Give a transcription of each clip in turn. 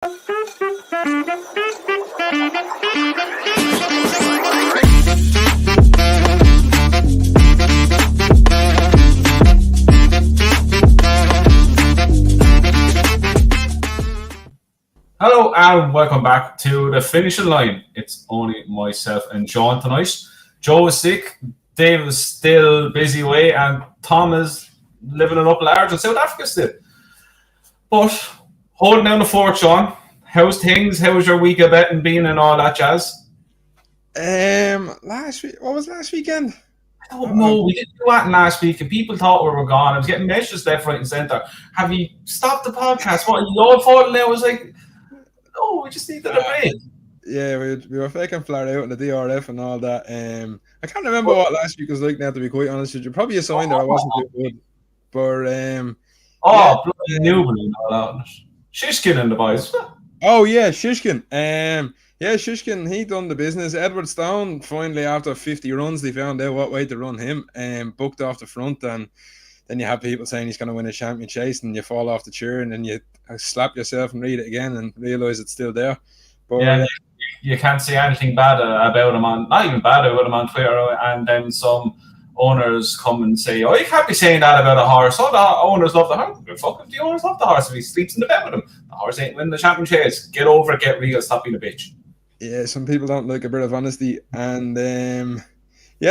Hello and welcome back to the finishing line. It's only myself and Sean tonight. Joe is sick, Dave is still busy away, and Tom is living it up large in South Africa still. But holding down the fort, Sean. How's things? How's your week of betting been and all that jazz? Last week, what was last weekend? I don't know. We didn't do that last week, and people thought we were gone. I was getting messages left, right, and centre. Have you stopped the podcast? What, you all falling out? I was like, no, we just needed a break. Yeah, we were faking flat out in the DRF and all that. I can't remember what last week was like now, to be quite honest with you. Probably a sign that I wasn't too good. But bloody Newman and all that. Shishkin and the boys. Oh yeah, Shishkin. Shishkin, he done the business. Edward Stone, finally after 50 runs, they found out what way to run him and booked off the front. And then you have people saying he's going to win a champion chase, and you fall off the chair, and then you slap yourself and read it again and realise it's still there. But yeah, you can't say anything bad about him not even bad about him on Twitter, and then some owners come and say, oh, you can't be saying that about a horse. Oh, the owners love the horse. Fuck if the owners love the horse. If he sleeps in the bed with him, the horse ain't winning the champion chase. Get over it, get real, stop being a bitch. Yeah, some people don't like a bit of honesty. And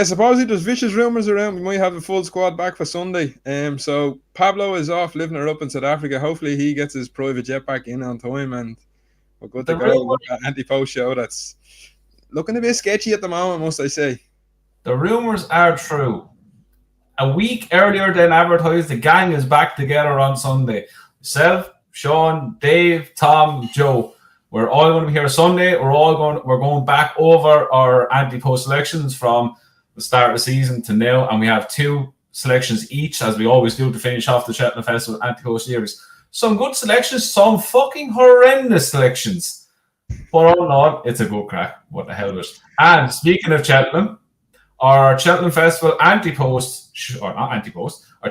supposedly there's vicious rumours around. We might have a full squad back for Sunday. So Pablo is off living it up in South Africa. Hopefully he gets his private jet back in on time, and we're good to go with that anti-post show that's looking a bit sketchy at the moment, must I say. The rumours are true. A week earlier than advertised, the gang is back together on Sunday. Myself, Sean, Dave, Tom, Joe. We're all going to be here Sunday. We're going back over our anti-post selections from the start of the season to now, and we have 2 selections each, as we always do, to finish off the Cheltenham Festival anti-post series. Some good selections, some fucking horrendous selections. But all in all, it's a good crack. What the hell was? And speaking of Cheltenham, our Cheltenham Festival our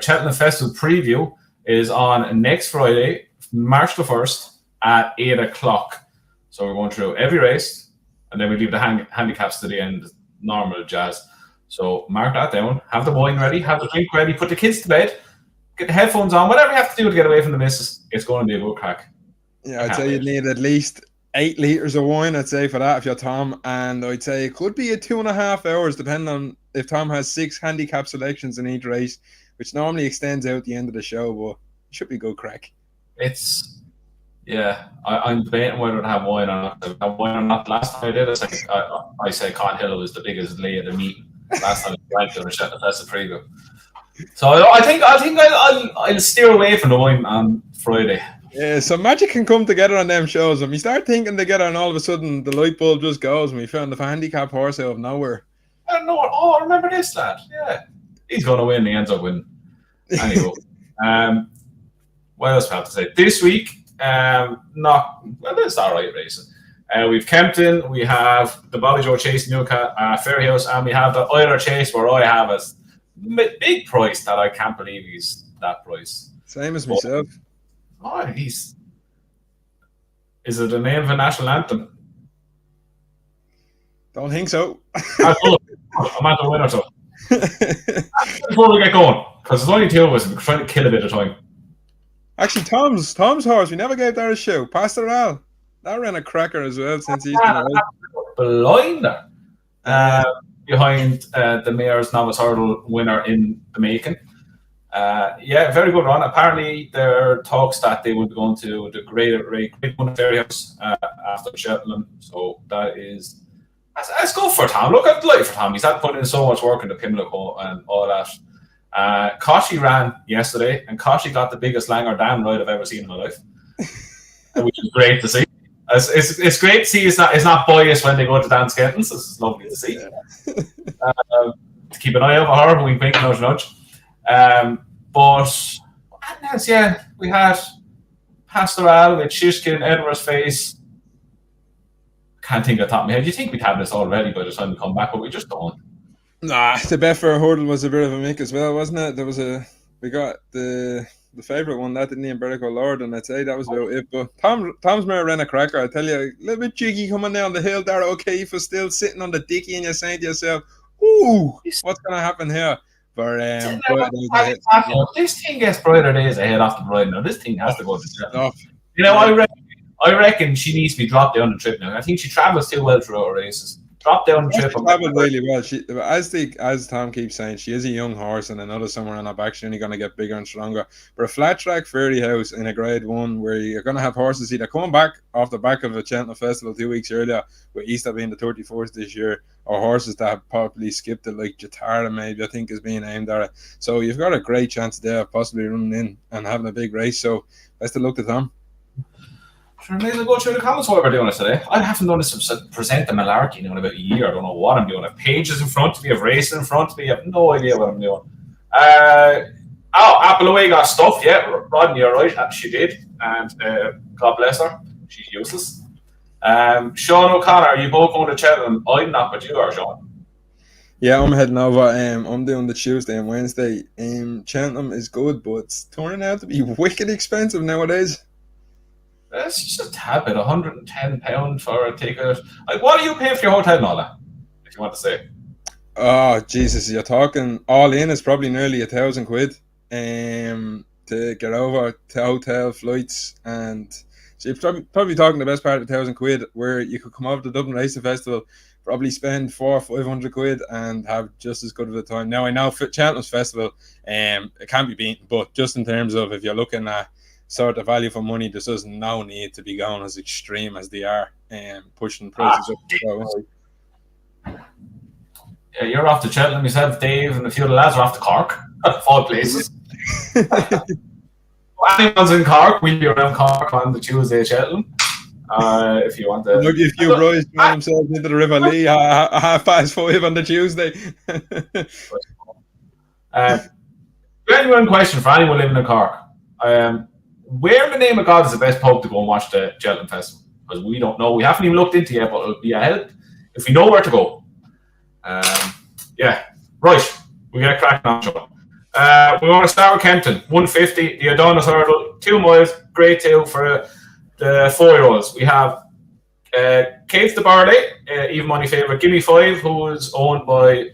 Cheltenham Festival preview is on next Friday, March the 1st at 8 o'clock. So we're going through every race, and then we leave the handicaps to the end, normal jazz. So mark that down. Have the wine ready, have the drink ready, put the kids to bed, get the headphones on, whatever you have to do to get away from the missus. It's going to be a good crack. Yeah, I'd say you'd need at least 8 litres of wine, I'd say, for that if you're Tom. And I'd say it could be 2.5 hours, depending on if Tom has 6 handicap selections in each race, which normally extends out the end of the show, but it should be good crack. I'm debating whether to have wine or not. Have wine or not. Last time I did it, I said Con Hill was the biggest lay of the meeting. Last time I drank it, I shut the festival preview. So I think I'll steer away from the wine on Friday. Yeah, so magic can come together on them shows. When we start thinking together, and all of a sudden the light bulb just goes, and we found the handicap horse out of nowhere. I don't know. Oh, remember this lad? Yeah, he's going to win. He ends up winning. Anyway, what else do I have to say? This week, it's all right racing. We've Kempton, we have the Ballyjoe Chase, Newcastle, Ferryhouse, and we have the Euler Chase, where I have a big price that I can't believe he's that price. Same as myself. Is it the name of a national anthem? Don't think so. I'm at the winner, so. Before we get going, because there's only 2 of us, and we're trying to kill a bit of time. Actually, Tom's horse, we never gave that a show. Pastoral. That ran a cracker as well since he's been away. Blinder. Behind the Mayor's Novice Hurdle winner in the making. Very good run. Apparently, there are talks that they would be going to the Great One Ferryhouse after Cheltenham. So that's good for Tom. Look, I'm delighted for Tom. He's had put in so much work in the Pimlico and all that. Koshi ran yesterday, and Koshi got the biggest Langer Dam ride I've ever seen in my life, which is great to see. It's great to see it's not biased when they go to Dan Skettons. This is lovely to see. To keep an eye out for her, we wink, nudge, nudge. But we had Pastoral with Shishkin, Edwards Face. Can't think of the top of my head. You think we'd have this already by the time we come back, but we just don't. Nah, the Betfair hurdle was a bit of a mick as well, wasn't it? We got the the favourite one, that didn't even Berwick Lord, and I'd say that was about it. But Tom's Mare ran a cracker. I tell you, a little bit jiggy coming down the hill there. Okay, for still sitting on the dicky, and you're saying to yourself, "Ooh, what's gonna happen here?" But this thing gets brighter days ahead after Brighton. Now this thing has to go to Cheltenham. stuff. You know, I reckon she needs to be dropped down the trip now. I think she travels too well throughout her races. Drop down the trip. Travelled really well. As Tom keeps saying, she is a young horse, and another somewhere on her back, she's only going to get bigger and stronger. But a flat track Fairy House in a Grade 1, where you're going to have horses either coming back off the back of a Cheltenham Festival 2 weeks earlier, with Easter being the 31st this year, or horses that have probably skipped it, like Jatara maybe, I think, is being aimed at it. So you've got a great chance there of possibly running in and having a big race. So best of luck to Tom. Sure, I may as well go through the comments while we're doing it today. I haven't done this to present the malarkey now in about a year. I don't know what I'm doing. I have pages in front of me, I have racing in front of me. I have no idea what I'm doing. Apple Away got stuffed. Yeah, Rodney, you're right. She did. And God bless her. She's useless. Sean O'Connor, are you both going to Cheltenham? I'm not, but you are, Sean. Yeah, I'm heading over. I'm doing the Tuesday and Wednesday. Cheltenham is good, but it's turning out to be wicked expensive nowadays. It's just a habit, £110 for a ticket. Like, what are you paying for your hotel and all that, if you want to say? Oh, Jesus, you're talking all in is probably nearly £1,000 to get over to hotel, flights, and so you're probably talking the best part of £1,000, where you could come over to Dublin Racing Festival, probably spend £400 or £500 and have just as good of a time. Now, I know Cheltenham's Festival, it can't be beaten, but just in terms of if you're looking at sort of value for money, there does no need to be going as extreme as they are and pushing prices up. Yeah, you're off to Cheltenham yourself, Dave, and a few of the lads are off to Cork, of all places. Anyone's in Cork, we'll be around Cork on the Tuesday at Cheltenham. If you want to. Look, a few boys throw themselves into the River Lee at 5:30 on the Tuesday. Genuine question for anyone living in Cork. Where in the name of God is the best pub to go and watch the Cheltenham Festival? Because we don't know. We haven't even looked into it yet, but it'll be a help if we know where to go. Yeah, right. We get cracking on, Sean. We want to start with Kempton. 150, the Adonis Hurdle, 2 miles, grade 2 for the 4-year-olds. We have Kate the Barley, even money favourite. Gimme 5, who is owned by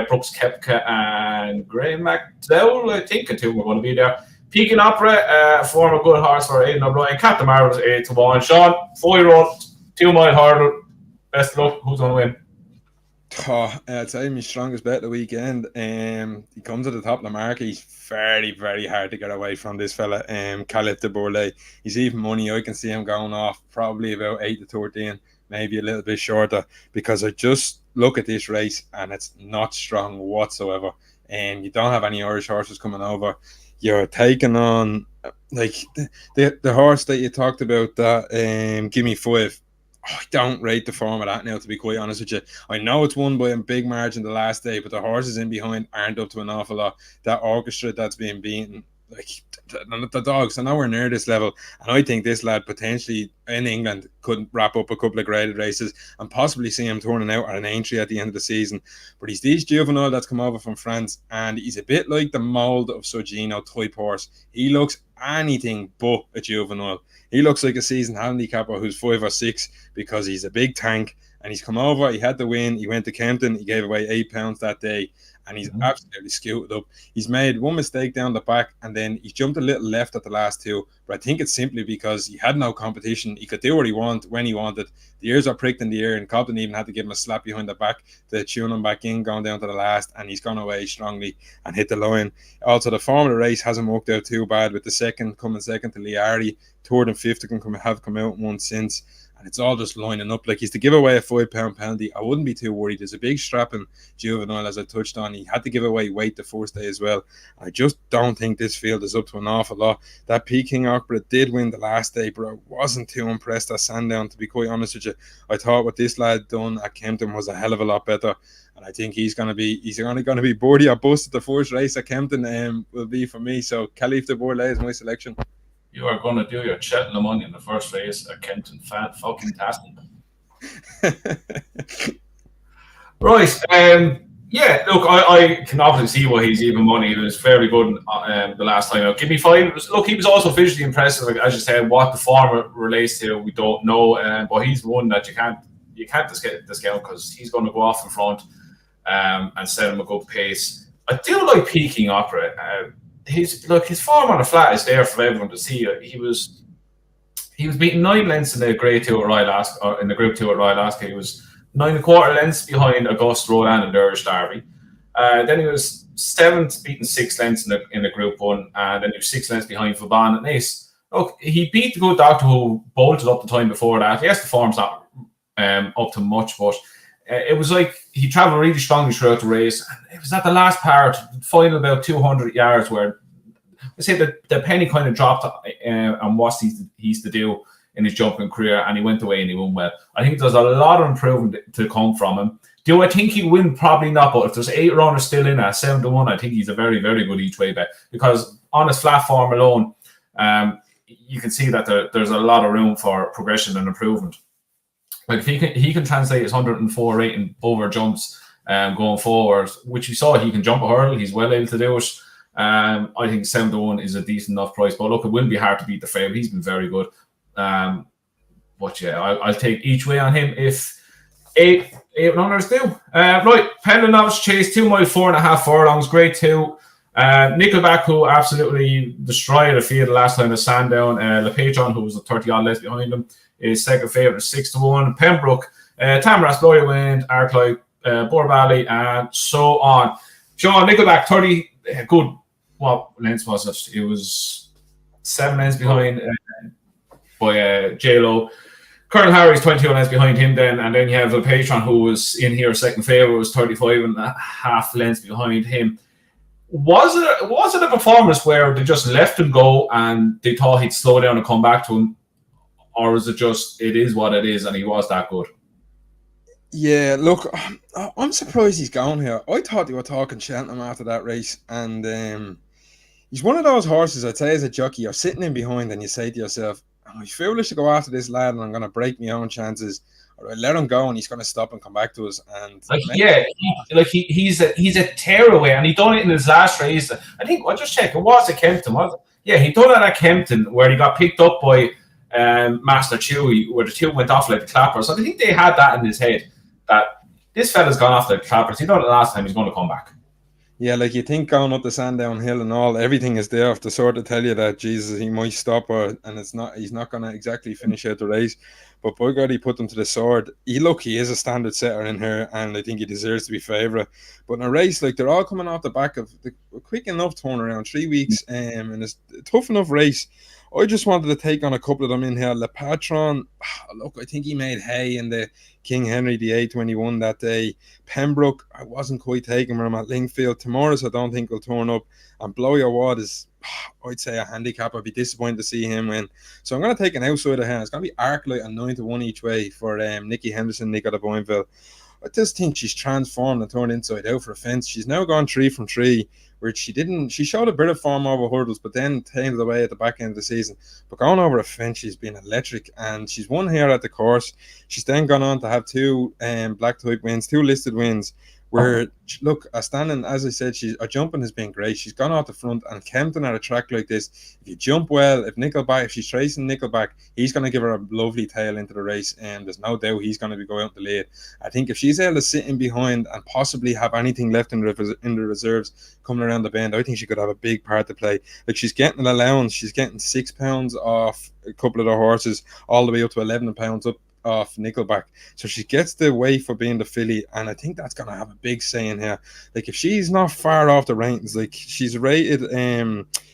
Brooks Koepka and Graham McDowell. I think the 2 are going to be there. Pekin Opera, former good horse for Aidan O'Brien. Captain Marvel's 8-1. Sean, 4-year-old, 2 mile hurdle. Best of luck. Who's going to win? I'd say my strongest bet of the weekend. He comes at the top of the market. He's very, very hard to get away from, this fella. Caliph de Bourlay. He's even money. I can see him going off probably about 8-13, maybe a little bit shorter, because I just look at this race and it's not strong whatsoever. You don't have any Irish horses coming over. You're taking on like the horse that you talked about, that Gimme 5. I don't rate the form of that now, to be quite honest with you. I know it's won by a big margin the last day, but the horses in behind aren't up to an awful lot. That orchestra that's being beaten, like the dogs, are nowhere near this level. And I think this lad potentially in England could wrap up a couple of graded races and possibly see him turning out at an entry at the end of the season. But he's this juvenile that's come over from France, and he's a bit like the mould of Sogino type horse. He looks anything but a juvenile. He looks like a seasoned handicapper who's 5 or 6, because he's a big tank, and he's come over. He had the win. He went to Kempton. He gave away £8 that day, and he's absolutely scooted up. He's made one mistake down the back, and then he jumped a little left at the last 2. But I think it's simply because he had no competition. He could do what he wanted when he wanted. The ears are pricked in the ear, and Cobden even had to give him a slap behind the back to tune him back in, going down to the last, and he's gone away strongly and hit the line. Also, the form of the race hasn't worked out too bad, with the second coming second to Liari, third and fifth have come out one since. And it's all just lining up. Like, he's to give away a £5 penalty. I wouldn't be too worried. There's a big strapping juvenile, as I touched on. He had to give away weight the first day as well. I just don't think this field is up to an awful lot. That Peking Opera did win the last day, but I wasn't too impressed at Sandown, to be quite honest with you. I thought what this lad done at Kempton was a hell of a lot better. And I think he's only going to be birdie or bust at the first race at Kempton, will be for me. So Caliph de Bourlay is my selection. You are going to do your Cheltenham money in the first race at Kempton. Fucking tastic. Right. Yeah, look, I can obviously see why he's even money. He was very good the last time out. Give me five. Look, he was also visually impressive. Like, as you said, what the form relates to, we don't know. But he's one that you can't discount because he's going to go off in front and set him a good pace. I do like Peking Opera. His form on the flat is there for everyone to see. He was beating 9 lengths in the Grade Two at Royal Ascot, or in the Group Two at Royal Ascot. He was 9.25 lengths behind Auguste Roland and Irish Derby. Then he was seventh, beating 6 lengths in the Group One, and then he was 6 lengths behind Fauban and Ace. Look, he beat the good doctor who bolted up the time before that. Yes, the form's not up to much, but it was like he travelled really strongly throughout the race. And it was at the last part, final about 200 yards, where I say that the penny kind of dropped on what he's to do in his jumping career, and he went away and he won well. I think there's a lot of improvement to come from him. Do I think he win? Probably not, but if there's 8 runners still in at 7-1, I think he's a very, very good each way bet, because on his flat form alone, you can see that there's a lot of room for progression and improvement. Like if he can translate his 104 rating over jumps going forward, which you saw he can jump a hurdle, he's well able to do it. I think 7-1 is a decent enough price, but look, it will be hard to beat the favourite. He's been very good. But yeah, I'll take each way on him if eight runners do. Right, Pendle Novice Chase, 2 mile, 4.5 furlongs, Grade 2. Nickelback, who absolutely destroyed the field the last time at Sandown. Le Patron, who was 30 odd less behind him, is second favourite at 6-1. Pembroke, Tamaras, Lawyer Wind, Arclight, Borbali, and so on. Sean, Nickelback, 30, good. What lengths was it? It was 7 lengths behind by J-Lo. Colonel Harry's 22 lengths behind him then, and then you have the Patron, who was in here second favourite, was 35.5 lengths behind him. Was it a performance where they just left him go and they thought he'd slow down and come back to him, or was it just it is what it is and he was that good? Yeah, look, I'm surprised he's gone here. I thought they were talking Cheltenham after that race, and he's one of those horses, I'd say, as a jockey, you're sitting in behind and you say to yourself, am I foolish to go after this lad and I'm going to break my own chances, or I let him go and he's going to stop and come back to us? And he's a tearaway, and he done it in his last race. I think I'll just check. It was at Kempton, was it? Yeah, he done it at Kempton, where he got picked up by Master Chewy, where the two went off like the clappers. So I think they had that in his head, that this fella's gone off like the clappers. He done it last time, he's going to come back. Yeah, like you think going up the Sandown Hill and all, everything is there to sort of tell you that Jesus, he might stop her, and he's not going to exactly finish out the race. But by God, he put them to the sword. He is a standard setter in here, and I think he deserves to be favourite. But in a race, like, they're all coming off the back of a quick enough turnaround, 3 weeks, and it's a tough enough race. I just wanted to take on a couple of them in here. Le Patron, look, I think he made hay in the King Henry VIII when he won that day. Pembroke, I wasn't quite taking him at Lingfield. Tomorrow's I don't think will turn up. And Blow Your Wad is, I'd say, a handicap. I'd be disappointed to see him win. So I'm going to take an outsider here. It's going to be Arclight and 9-1 each way for Nikki Henderson, Nick out of Boinville. I just think she's transformed and turned inside out for a fence. She's now gone 3 from 3, where she showed a bit of form over hurdles, but then tailed away at the back end of the season. But going over a fence, she's been electric, and she's won here at the course. She's then gone on to have 2 black type wins, 2 listed wins, where, look, standing, as I said, her jumping has been great. She's gone out the front, and Kempton at a track like this, if you jump well, if she's tracing Nickelback, he's going to give her a lovely tail into the race, and there's no doubt he's going to be going out the lead. I think if she's able to sit in behind and possibly have anything left in the reserves coming around the bend, I think she could have a big part to play. Like, she's getting an allowance, she's getting £6 off a couple of the horses, all the way up to £11 up off Nickelback. So she gets the way for being the filly, and I think that's going to have a big say in here. Like, if she's not far off the ratings, like, she's rated,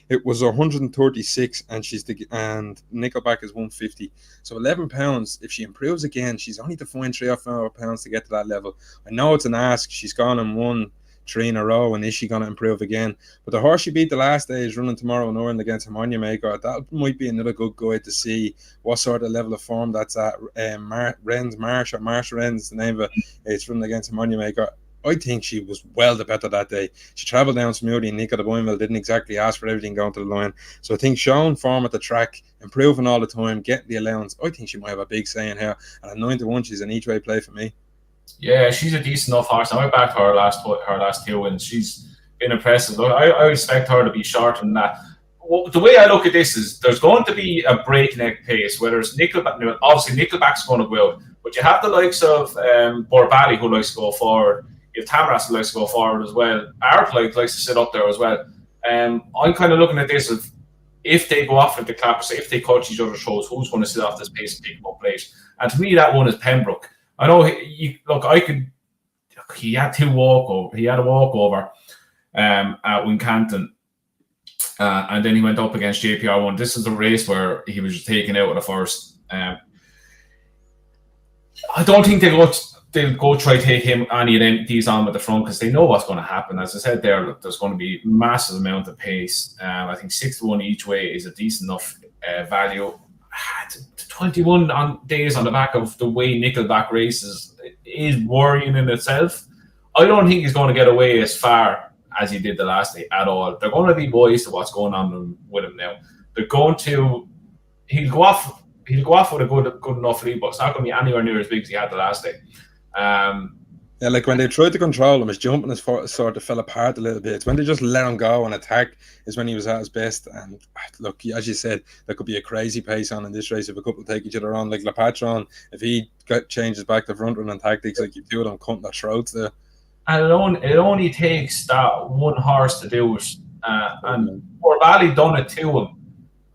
it was 136, and and Nickelback is 150. So £11. If she improves again, she's only to find £3 or £4 to get to that level. I know it's an ask. She's gone and won 3 in a row, and is she going to improve again? But the horse she beat the last day is running tomorrow in Ireland against Harmonia Maker. That might be another good guide to see what sort of level of form that's at. Marsh Ren's the name of it. It's running against Harmonia Maker. I think she was well the better that day. She travelled down smoothly, and Nick of the Boinville didn't exactly ask for everything going to the line. So I think showing form at the track, improving all the time, getting the allowance, I think she might have a big say in here. And at 9-1, she's an each way play for me. Yeah, she's a decent enough horse. Now I backed her last 2 wins. She's been impressive. Look, I expect her to be shorter than that. Well, the way I look at this is there's going to be a breakneck pace, whether it's Nickelback. Obviously, Nickelback's going to go out, but you have the likes of Borbali who likes to go forward. You have Tamaras who likes to go forward as well. Art likes to sit up there as well. I'm kind of looking at this as if they go off at the clappers, if they catch each other's shows, who's going to sit off this pace and pick them up late? And to me, that one is Pembroke. I know. He had two walkover. He had a walkover at Wincanton, and then he went up against JPR1. This is a race where he was taken out of the first. I don't think they'll go try to take him any of these on at the front because they know what's going to happen. As I said there, there's going to be massive amount of pace. I think 6-1 each way is a decent enough value. 21 on days on the back of the way Nickelback races is worrying in itself. I don't think he's going to get away as far as he did the last day at all. They're going to be wise to what's going on with him now. He'll go off with a good enough lead, but it's not going to be anywhere near as big as he had the last day. Yeah, like when they tried to control him, his jumping sort of fell apart a little bit. It's when they just let him go and attack is when he was at his best. And look, as you said, there could be a crazy pace on in this race if a couple take each other on. Like Lepatron, if he changes back to front running tactics like you do it on cutting their throats there. And it only takes that one horse to do it. And Borbali done it to him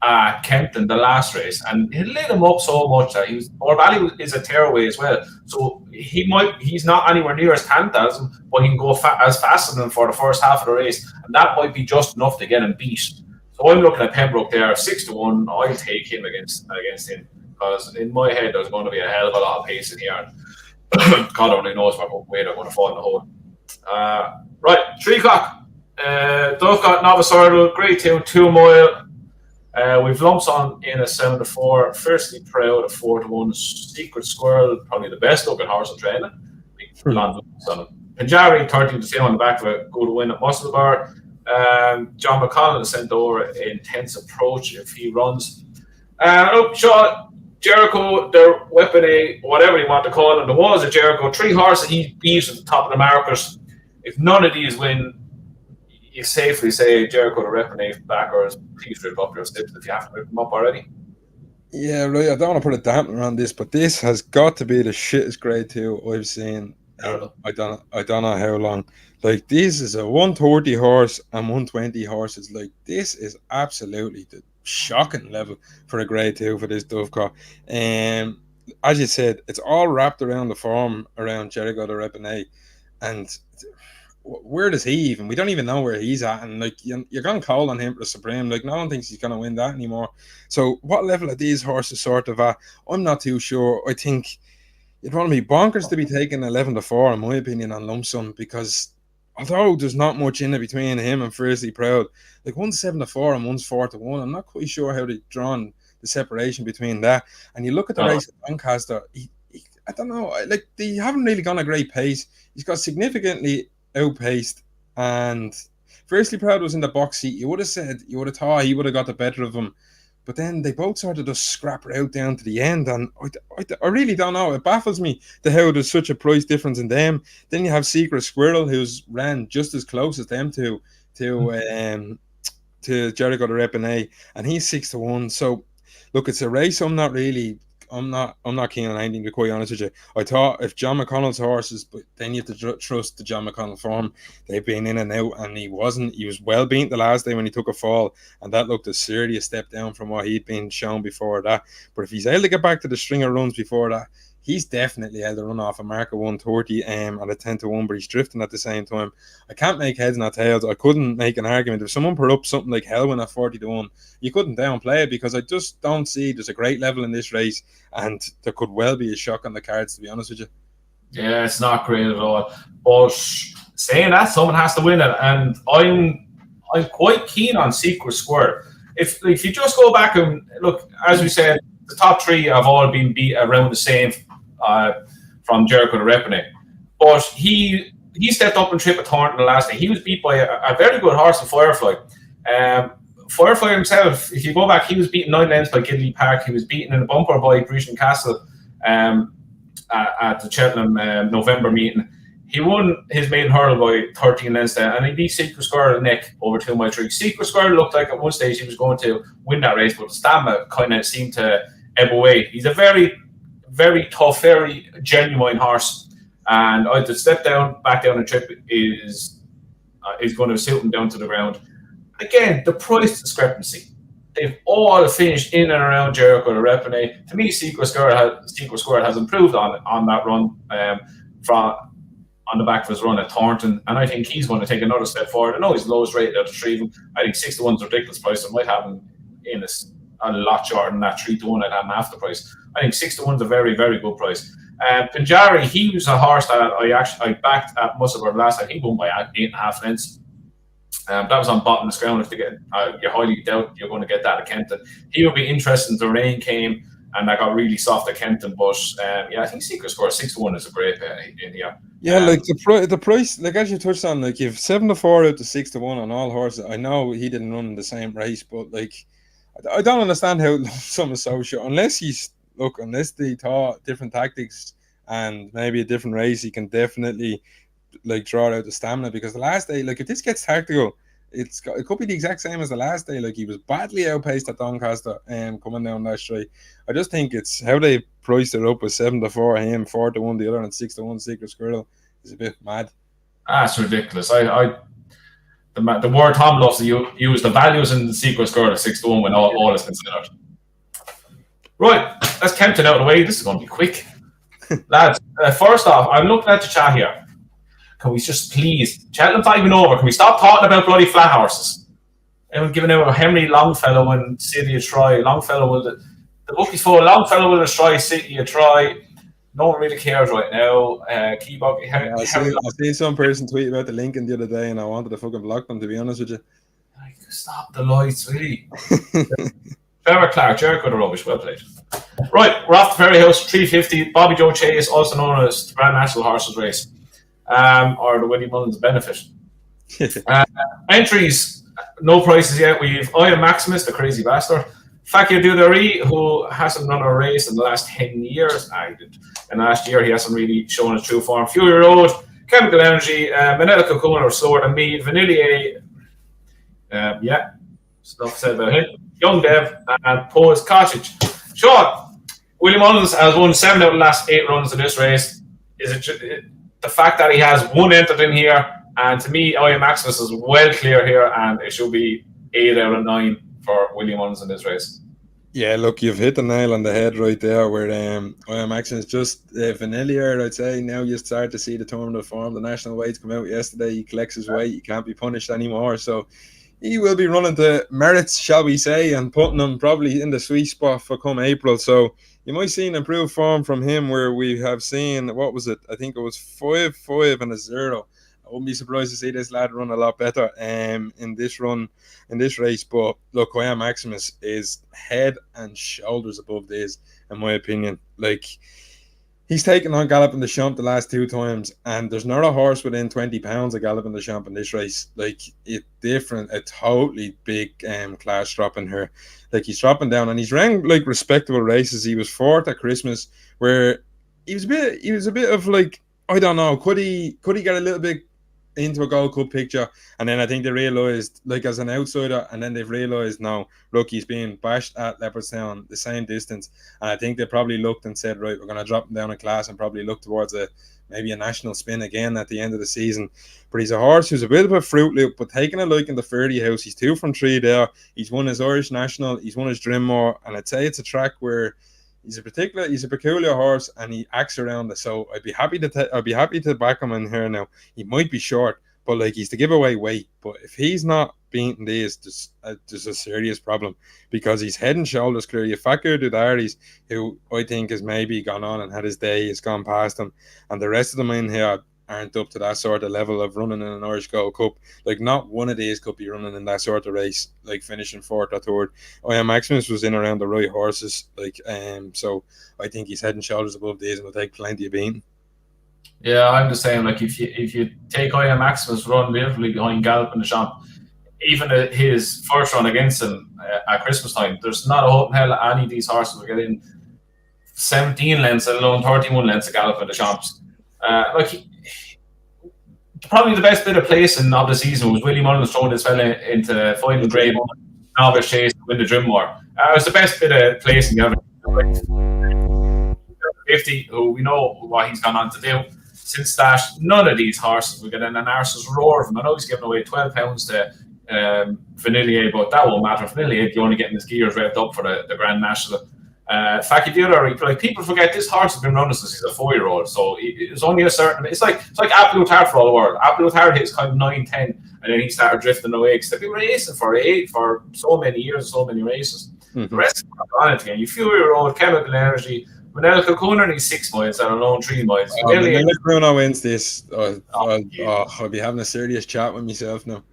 at Kempton the last race, and he lit him up so much that Borbali is a tearaway as well. So he's not anywhere near as talented as him, but he can go as fast as him for the first half of the race, and that might be just enough to get him beat. So I'm looking at Pembroke there, 6-1. I'll take him against him because in my head there's going to be a hell of a lot of pace in here. God only knows what way they're going to fall in the hole. Right, 3 o'clock. Dovecot Novice Hurdle, Grade 2 mile. We've lumps on in a 7-4. Firstly Proud, a 4-1. Secret Squirrel, probably the best looking horse in training. Pinjari, 13-2 on the back of a good win at Muscle Bar. John McConnell is sent over Intense Approach if he runs. Sean Jericho, their weapon A, whatever you want to call him, the walls of Jericho, 3 horses he beat at the top of the markers. If none of these win, you safely say Jericho the Weapon A backers, please rip up your slips if you haven't ripped them up already. Yeah, right. I don't want to put a dampener on this, but this has got to be the shittest Grade 2 I've seen. I don't know how long. Like, this is a 130 horse and 120 horses. Like, this is absolutely the shocking level for a Grade 2 for this Dovecot. As you said, it's all wrapped around the form around Jericho the Weapon A, and where does he even? We don't even know where he's at, and like you're going cold on him for the Supreme. Like, no one thinks he's going to win that anymore. So what level are these horses sort of at? I'm not too sure. I think you'd want to be bonkers to be taking 11-4 in my opinion on lump sum, because although there's not much in it between him and Firstly Proud, like one's 7-4 and one's 4-1. I'm not quite sure how they've drawn the separation between that. And you look at the race at Doncaster, I don't know, like they haven't really gone a great pace. He's got significantly outpaced, and Firstly Proud was in the box seat. You would have thought he would have got the better of him, but then they both sort of just scrap it out down to the end, and I really don't know. It baffles me how there's such a price difference in them. Then you have Secret Squirrel, who's ran just as close as them to Jericho the Weapon A, and he's 6-1. So look, it's a race I'm not keen on anything, to be quite honest with you. I thought if John McConnell's horses, but then you have to trust the John McConnell form. They've been in and out, and he was well beaten the last day when he took a fall, and that looked a serious step down from what he'd been shown before that. But if he's able to get back to the string of runs before that, he's definitely able to run off a mark of 130 at a 10-1, but he's drifting at the same time. I can't make heads nor tails. I couldn't make an argument. If someone put up something like Helwin at 40-1, you couldn't downplay it, because I just don't see there's a great level in this race, and there could well be a shock on the cards, to be honest with you. Yeah, it's not great at all. But saying that, someone has to win it, and I'm quite keen on Secret Square. If you just go back and look, as we said, the top 3 have all been beat around the same from Jericho the Weapon A. But he stepped up and tripped a Thornton the last day. He was beat by a very good horse in Firefly. Firefly himself, if you go back, he was beaten 9 lengths by Gidley Park. He was beaten in a bumper by Grecian Castle. And at the Cheltenham November meeting. He won his maiden hurdle by 13 lengths there, and he beat Secret Squirrel neck over 2 mile 3. Secret Squirrel looked like at one stage he was going to win that race, but the stamina kind of seemed to ebb away. He's a very, very tough, very genuine horse, and the step back down the trip is going to suit him down to the ground. Again, the price discrepancy. They've all finished in and around Jericho or Repine. To me, Secret Squirrel has improved on that run on the back of his run at Thornton, and I think he's going to take another step forward. I know he's the lowest rated out of 3 of them. I think 6 to 1 is a ridiculous price. I might have him in a lot shorter than that. 3 to 1, I'd have him half the price. I think 6 to 1 is a very, very good price. Pinjari, he was a horse that I backed at Musselburgh last time. He won by 8.5 lengths. That was on bottomless ground. If they get, you highly doubt you're going to get that at Kempton. He would be interesting. The rain came and I got really soft at Kempton, but I think Secret Squirrel 6 to 1 is a great bet in here. Yeah, like the price, like as you touched on, like you've 7 to 4 out to 6 to 1 on all horses. I know he didn't run in the same race, but like I don't understand how some is so short. Unless they thought different tactics and maybe a different race, he can definitely like draw out the stamina, because the last day, like if this gets tactical, it could be the exact same as the last day. Like he was badly outpaced at Doncaster coming down that straight. I just think it's how they priced it up with 7 to 4 him, 4 to 1 the other, and 6 to 1 Secret Squirrel is a bit mad. That's ridiculous. The word Tom loves to use, the values in the Secret Squirrel 6 to 1 when all is considered. Right, that's Kempton out of the way. This is going to be quick. Lads, first off, I'm looking at the chat here. Can we just please, Cheltenham's not even over, can we stop talking about bloody flat horses? And we're giving out a Henry Longfellow and City of Troy. Longfellow will, the book is full. Longfellow will destroy City of Troy. No one really cares right now. Keep up. I seen some person tweet about the Lincoln the other day, and I wanted to fucking block them, to be honest with you. Stop the lights, really. Trevor Clark, Jericho the rubbish, well played. Right, we're off the Ferry House, 350. Bobby Joe Chase, also known as the Grand National Horses Race. Or the Willie Mullins benefit. Entries, no prices yet. We've Aya Maximus, the crazy bastard. Fakir Dudari, who hasn't run a race in the last 10 years. And last year he hasn't really shown his true form. Fury Road, Chemical Energy, Manila Cocoon or slower than me. Vanillier, stuff said about him. Young Dev and Poe's Cottage. Sean, Willie Mullins has won 7 out of the last 8 runs of this race. Is it the fact that he has one entered in here, and to me, Aya Maximus is well clear here, and it should be 8 out of 9 for Willie Mullins in this race. Yeah, look, you've hit the nail on the head right there, where Aya Maximus just vanilla, I'd say. Now you start to see the tournament form. The national weights come out yesterday. He collects his weight. He can't be punished anymore, so he will be running the merits, shall we say, and putting him probably in the sweet spot for come April. So you might see an improved form from him, where we have seen, what was it? I think it was 5, 5 and a 0. I wouldn't be surprised to see this lad run a lot better in this race. But look, Aya Maximus is head and shoulders above this, in my opinion. Like, he's taken on Galloping the Champ the last 2 times, and there's not a horse within 20 pounds of Galloping the Champ in this race. Like, it's different, a totally big class drop in here. Like, he's dropping down, and he's ran like respectable races. He was 4th at Christmas, where he was a bit of like, I don't know, could he get a little bit into a Gold Cup picture? And then I think they realised, like, as an outsider, and then they've realised, no, look, he's being bashed at Leopardstown the same distance, and I think they probably looked and said, right, we're going to drop him down a class and probably look towards maybe a national spin again at the end of the season. But he's a horse who's a bit of a fruit loop, but taking a look in the Ferdy House, he's 2 from 3 there. He's won his Irish National, he's won his Drinmore, and I'd say it's a track where he's a peculiar horse, and he acts around it. So I'd be happy to back him in here now. He might be short, but like, he's to give away weight. But if he's not beating these, there's a serious problem, because he's head and shoulders clear. You Fakir Dudari's, who I think has maybe gone on and had his day, has gone past him, and the rest of them in here aren't up to that sort of level of running in an Irish Gold Cup. Like, not one of these could be running in that sort of race, like finishing 4th or 3rd. Aya Maximus was in around the right horses, like, so I think he's head and shoulders above these and will take plenty of beating. Yeah, I'm just saying, like, if you take Aya Maximus run literally behind Galloping the Champ, even his first run against him at Christmas time, there's not a hope in hell that any of these horses will get in 17 lengths, let alone 31 lengths of gallop in the champs. Probably the best bit of placing of the season was Willie Mullins throwing this fella into final grade novice chase to win the Drimmore. It was the best bit of placing ever. 50, who we know what he's gone on to do. Since that, none of these horses will get an arse's roar of them. I know he's giving away £12 to Vanillier, but that won't matter. Vanillier, you're only getting his gears revved up for the Grand National. Fakidura, like people forget this horse has been running since he's a 4-year-old, so it's only a certain. It's like Absolute Heart for all the world. Absolute Heart hits kind of 9, 10, and then he started drifting away because they've been racing for so many years, so many races. The rest are on it again. You 4-year-old chemical energy. Manel Cocoon needs 6 miles, let alone 3 miles. If Bruno wins this, I'll be having a serious chat with myself now.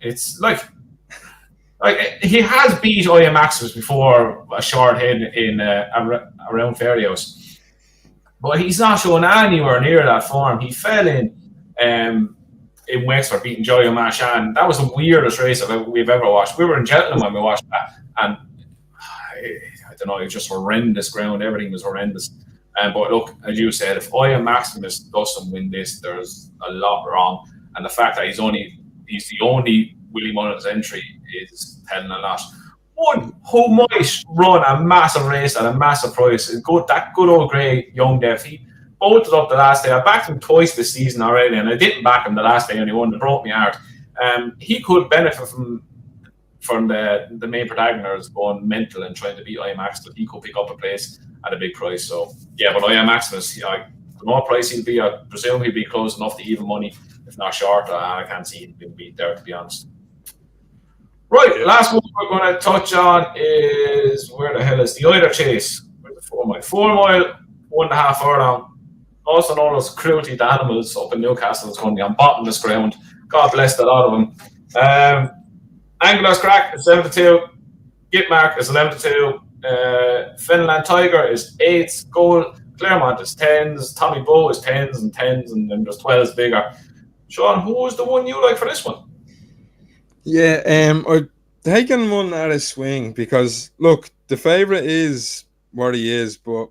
It's like he has beat Oya Maximus before a short head in around Fairyhouse, but he's not showing anywhere near that form. He fell in Wexford beating Joyo Machan. That was the weirdest race we've ever watched. We were in Cheltenham when we watched that, and I don't know, it was just horrendous ground. Everything was horrendous. But look, as you said, if Oya Maximus doesn't win this, there's a lot wrong. And the fact that he's the only Willie Mullins entry is telling a lot. One who might run a massive race at a massive price is that good old grey young Dev. He bolted up the last day. I backed him twice this season already, and I didn't back him the last day when he won. It broke me heart. He could benefit from the main protagonist going mental and trying to beat Oya Maximus. He could pick up a place at a big price. So yeah, but Oya Maximus, the more price he'll be, I presume he'll be close enough to even money, if not short. I can't see him being beat there, to be honest. Right, last one we're going to touch on is, where the hell is the Eider Chase? Where's the 4 mile? 4 mile, 1.5 furlong, also known as Cruelty to Animals up in Newcastle. It's going to be on bottomless ground. God bless a lot of them. Angler's Crack is 7-2. Gitmark is 11-2. Finland Tiger is 8s. Goal Claremont is 10s. Tommy Bow is 10s and 10s, and then there's 12s bigger. Sean, who was the one you like for this one? Yeah, I'm taking one at a swing because, look, the favourite is what he is, but,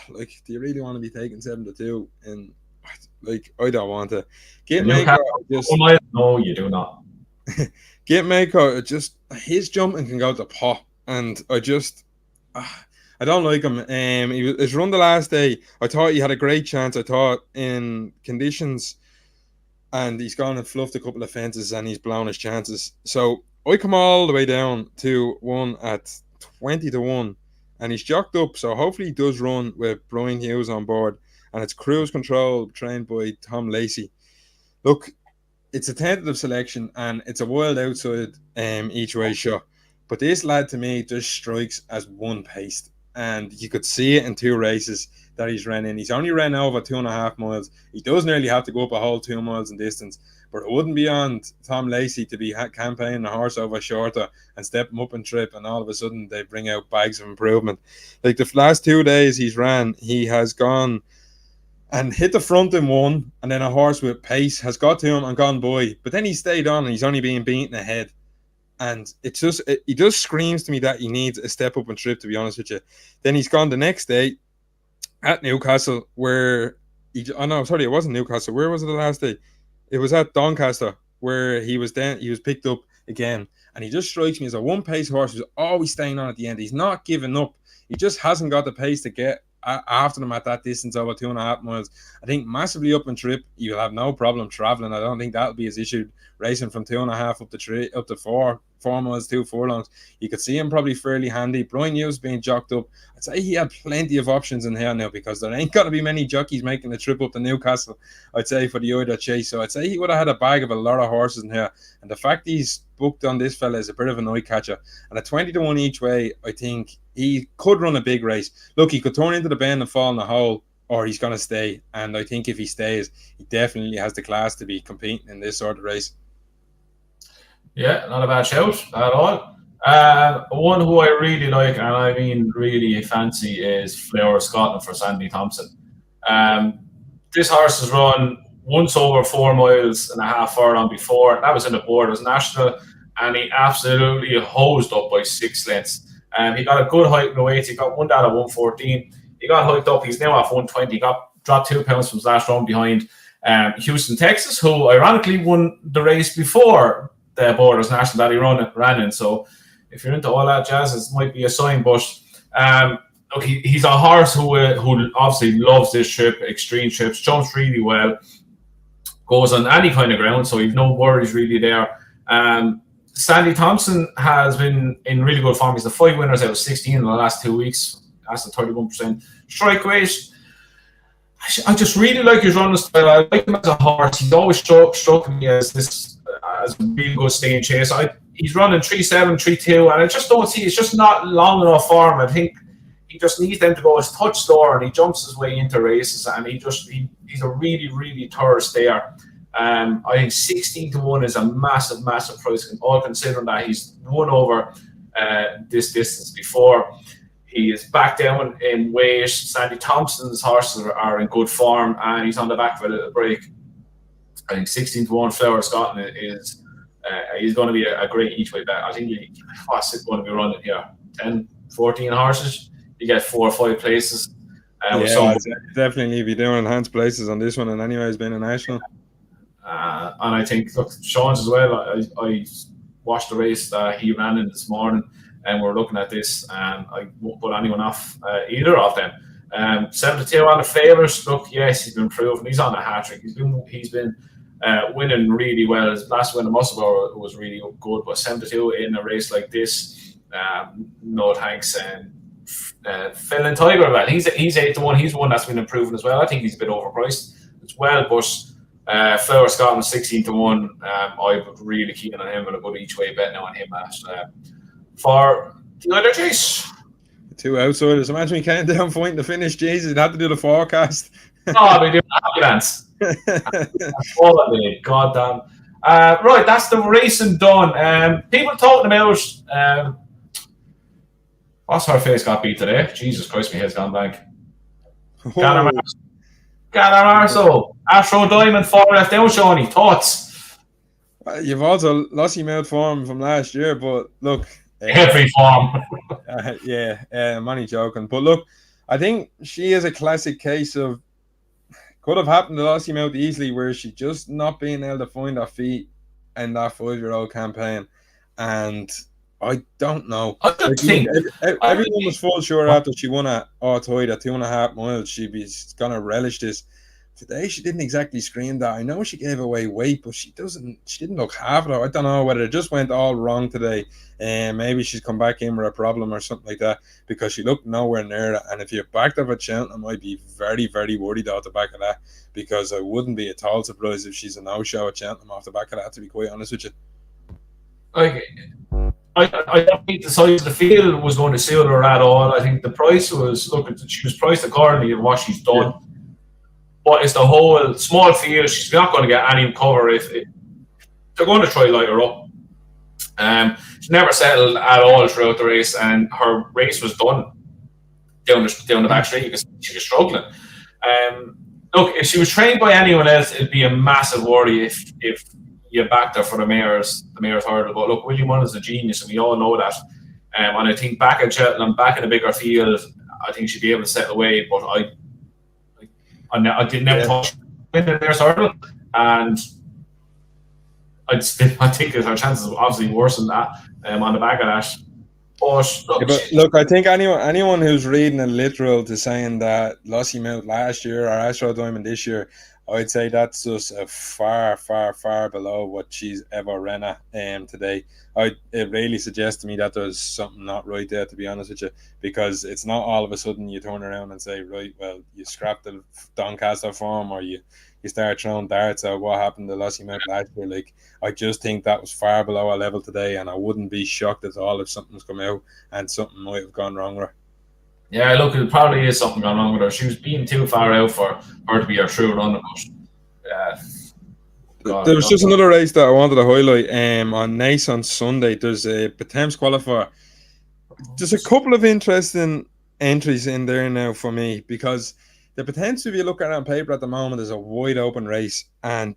like, do you really want to be taking 7-2? And, like, I don't want to. No, you do not. Gitmaker, just his jumping can go to pot, and I don't like him. His run the last day, I thought he had a great chance. I thought in conditions, and he's gone and fluffed a couple of fences, and he's blown his chances. So I come all the way down to 1 at 20-1, and he's jocked up. So hopefully he does run with Brian Hughes on board, and it's cruise control trained by Tom Lacey. Look, it's a tentative selection, and it's a wild outside each way shot. But this lad, to me, just strikes as one paced. And you could see it in 2 races that he's ran in. He's only ran over 2.5 miles. He does nearly have to go up a whole 2 miles in distance. But it wouldn't be on Tom Lacey to be campaigning a horse over shorter and step him up and trip, and all of a sudden they bring out bags of improvement. Like the last 2 days he's ran, he has gone and hit the front in 1, and then a horse with pace has got to him and gone by. But then he stayed on, and he's only being beaten ahead. And it just screams to me that he needs a step up and trip, to be honest with you. Then he's gone the next day at Newcastle, where it wasn't Newcastle. Where was it the last day? It was at Doncaster, where he was picked up again. And he just strikes me as a one-pace horse who's always staying on at the end. He's not giving up. He just hasn't got the pace to get after them at that distance over 2.5 miles. I think massively up and trip, you'll have no problem travelling. I don't think that'll be his issue. Racing from 2.5 up to 4 miles, 2 furlongs. You could see him probably fairly handy. Brian Hughes being jocked up. I'd say he had plenty of options in here now, because there ain't going to be many jockeys making the trip up to Newcastle, I'd say, for the Eider Chase. So I'd say he would have had a bag of a lot of horses in here. And the fact he's booked on this fella is a bit of an eye catcher. And at 20-1 each way, I think he could run a big race. Look, he could turn into the bend and fall in the hole, or he's going to stay. And I think if he stays, he definitely has the class to be competing in this sort of race. Yeah, not a bad shout at all. One who I really like, and I mean really fancy, is Flower Scotland for Sandy Thompson. This horse has run once over 4.5 miles furlong before. That was in the Borders National, and he absolutely hosed up by 6 lengths. He got a good height in the weight. He got one down at 114. he got hooked up. He's now off 120. He got dropped 2 pounds from his last round behind Houston, Texas, who ironically won the race before the Borders National that he ran in. So if you're into all that jazz, it might be a sign. But look, he's a horse who obviously loves this trip, extreme trips, jumps really well, goes on any kind of ground, so you've no worries really there. Sandy Thompson has been in really good form. He's the 5 winners out of 16 in the last 2 weeks. That's a 31% strike rate. I just really like his running style. I like him as a horse. He's always struck me as a really good stay and chase. He's running 3.7, 3.2, and I just don't see it's just not long enough for him. I think he just needs them to go his touch slower, and he jumps his way into races, and he's a really, really thorough stayer. I think 16-1 is a massive, massive price, all considering that he's won over this distance before. He is back down in weight. Sandy Thompson's horses are in good form, and he's on the back of a little break. I think 16-1 Flower Scotland is he's going to be a great each way bet. I think what's it going to be running here? 10, 14 horses. You get 4 or 5 places. Definitely be doing enhanced places on this one, and anyways, being a national. And I think, look, Sean's as well. I watched the race that he ran in this morning, and we're looking at this, and I won't put anyone off either of them. 7-2 on the favourites. Look, yes, he's been proven. He's on a hat trick. He's been winning really well. His last win at Musselburgh was really good, but 7-2 in a race like this, no thanks. And Phil and Tiger, well, he's 8-1. He's one that's been improving as well. I think he's a bit overpriced as well, but Flower Scotland 16-1. I would really keen on him and a good each way bet now on him for the other chase. 2 outsiders. Imagine we came down pointing to finish. Jesus, you'd have to do the forecast. No, we do happy dance. God damn. Right, that's the racing done. People talking about what's her face got beat today? Jesus Christ, my head's gone blank. Marceau. Astro Diamond 4 left down, Shawnee. Thoughts? You've also lost your mouth form from last year, but look. Every form. I'm only joking. But look, I think she is a classic case of could have happened to Lossie Mouth easily, where she just not being able to find her feet in that 5-year-old campaign. And I don't know. Everyone was full sure after she won at Artoid at 2.5 miles, she'd be gonna relish this. Today she didn't exactly scream that. I know she gave away weight, but she didn't look half of it. I don't know whether it just went all wrong today. And maybe she's come back in with a problem or something like that, because she looked nowhere near it. And if you're backed up at Cheltenham, I'd be very, very worried off the back of that, because I wouldn't be at all surprised if she's a no-show at Cheltenham off the back of that, to be quite honest with you. I don't think the size of the field was going to suit her at all. I think the price was, she was priced accordingly of what she's done. Yeah. But it's the whole small field. She's not going to get any cover if they're going to try light her up. She never settled at all throughout the race, and her race was done down the back straight because she was struggling. Look, if she was trained by anyone else, it'd be a massive worry if you backed her for the mayor's hurdle. But look, William Munn is a genius, and we all know that. And I think back at Cheltenham, back in a bigger field, I think she'd be able to set away. But I did never touch the mayor's hurdle, and I think her chances are obviously worse than that on the back of that. But look, I think anyone who's reading it literal to saying that Lossie Mouth last year or Astro Diamond this year, I'd say that's just a far, far, far below what she's ever ran at today. It really suggests to me that there's something not right there, to be honest with you, because it's not all of a sudden you turn around and say, right, well, you scrapped the Doncaster form, or you start throwing darts at what happened to Lossie Mouth last year. Like, I just think that was far below our level today, and I wouldn't be shocked at all if something's come out and something might have gone wrong with her. Yeah, look, it probably is something gone wrong with her. She was being too far out for her to be her true runner. There was just another race that I wanted to highlight on Nace on Sunday. There's a Thames qualifier. There's a couple of interesting entries in there now for me, because the potential, if you look at it on paper at the moment, is a wide open race. And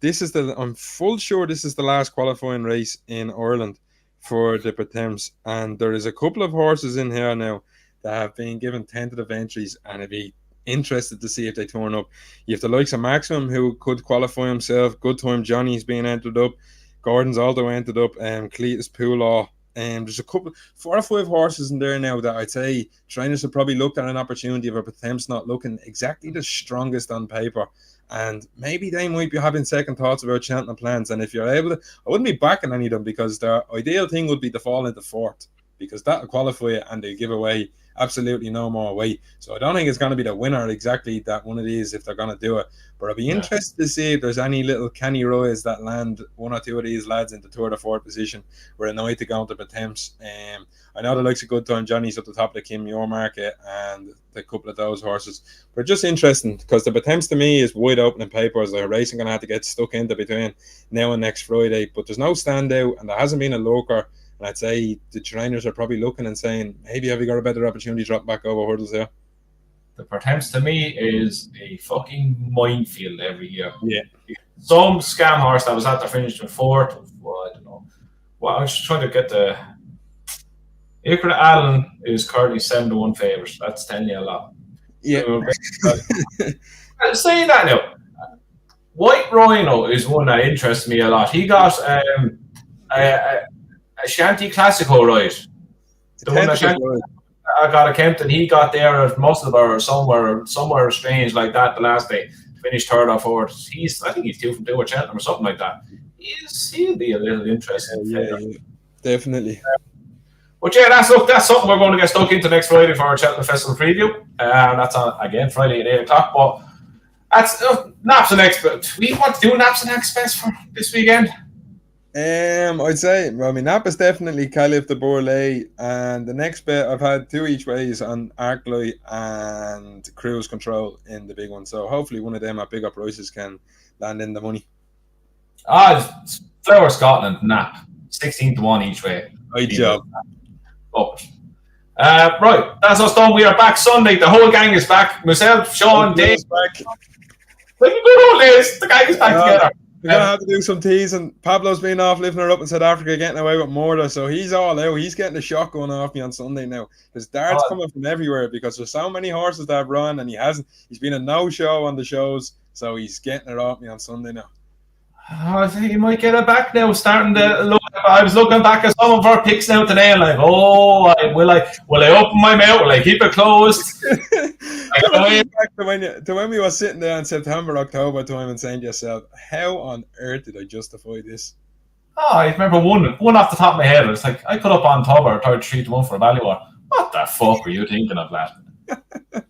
I'm full sure this is the last qualifying race in Ireland for the Thames. And there is a couple of horses in here now that have been given tentative entries, and I'd be interested to see if they turn up. You have the likes of Maximum, who could qualify himself. Good Time Johnny's being entered up. Gordon's also entered up. Cletus Poolaw. There's a couple, 4 or 5 horses in there now that I'd say trainers have probably looked at an opportunity of a Potemps not looking exactly the strongest on paper. And maybe they might be having second thoughts about Cheltenham plans. And if you're able to, I wouldn't be backing any of them, because their ideal thing would be to fall into 4th, because that will qualify it and they give away absolutely no more weight. So I don't think it's going to be the winner exactly that one of these if they're going to do it. But I'd be interested to see if there's any little canny roys that land 1 or 2 of these lads into 3rd or 4th position where a night to go into Potemps. I know the likes of Good Time Johnny's up the top of the Kim Muir market and a couple of those horses. But just interesting, because the Potemps to me is wide open in papers. The racing going to have to get stuck into between now and next Friday. But there's no standout and there hasn't been a lurker. And I'd say the trainers are probably looking and saying, maybe have we got a better opportunity to drop back over hurdles there? The Potemps to me is a fucking minefield every year. Yeah. Some scam horse that was at the finish in 4th. Well, I don't know. Well, I was just trying to get the... Ikra Allen is currently 7-1 favourites. That's telling you a lot. Yeah. Saying that now, White Rhino is one that interests me a lot. He got a Shanty Classico, right? The one that I got a Kempton. He got there at Musselburgh or somewhere strange like that the last day. Finished 3rd or 4th. I think he's 2 from 2 at Cheltenham or something like that. He'll be a little interesting. Yeah, definitely. But yeah, that's something we're going to get stuck into next Friday for our Cheltenham Festival preview. That's on again Friday at 8 o'clock. But that's Naps and Express. We want to do Naps and Express for this weekend. I'd say, Napa's definitely Caliph de Bourlay, and the next bet I've had 2 each ways on Arclight and Cruise Control in the big one. So hopefully one of them at bigger prices can land in the money. Flower Scotland, Nap, 16-1 each way. Good job. Right, that's us done. We are back Sunday. The whole gang is back. Myself, Sean, Dave. Back. Like a good old days. The gang is back together. We're going to have to do some teas, and Pablo's been off living her up in South Africa, getting away with murder, so he's all out. He's getting the shotgun off me on Sunday now. There's darts coming from everywhere because there's so many horses that have run, and he's been a no-show on the shows, so he's getting it off me on Sunday now. I think he might get it back now. Starting to look. I was looking back at some of our picks now today, and like, will I open my mouth? Will I keep it closed? Back to when we were sitting there in September, October time, and saying to yourself, "How on earth did I justify this?" I remember one off the top of my head. It's like I put up on top or 3-1 for a Ballywar. What the fuck were you thinking of that?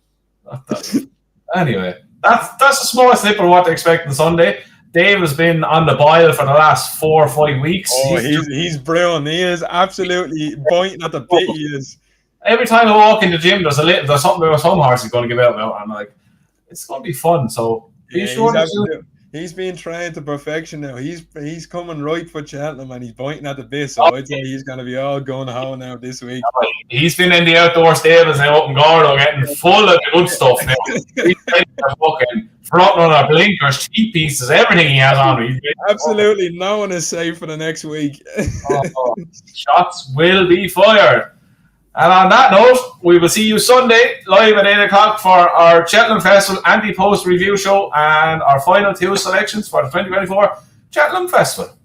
Anyway, that's a small slip of what to expect on Sunday. Dave has been on the boil for the last 4 or 5 weeks. He's brewing. He is absolutely biting at the bit. He is. Every time I walk in the gym, there's something about some horse he's going to give out about. I'm like, it's going to be fun. So be sure he's being trained to perfection now. He's coming right for Cheltenham and he's biting at the bit. So I'd say he's going to be all going home now this week. He's been in the outdoor stables now up in Gordo, getting full of the good stuff now. He's fucking front runner, blinkers, cheap pieces, everything he has on. Absolutely, no one is safe for the next week. Shots will be fired. And on that note, we will see you Sunday live at 8 o'clock for our Cheltenham Festival anti-post review show and our final 2 selections for the 2024 Cheltenham Festival.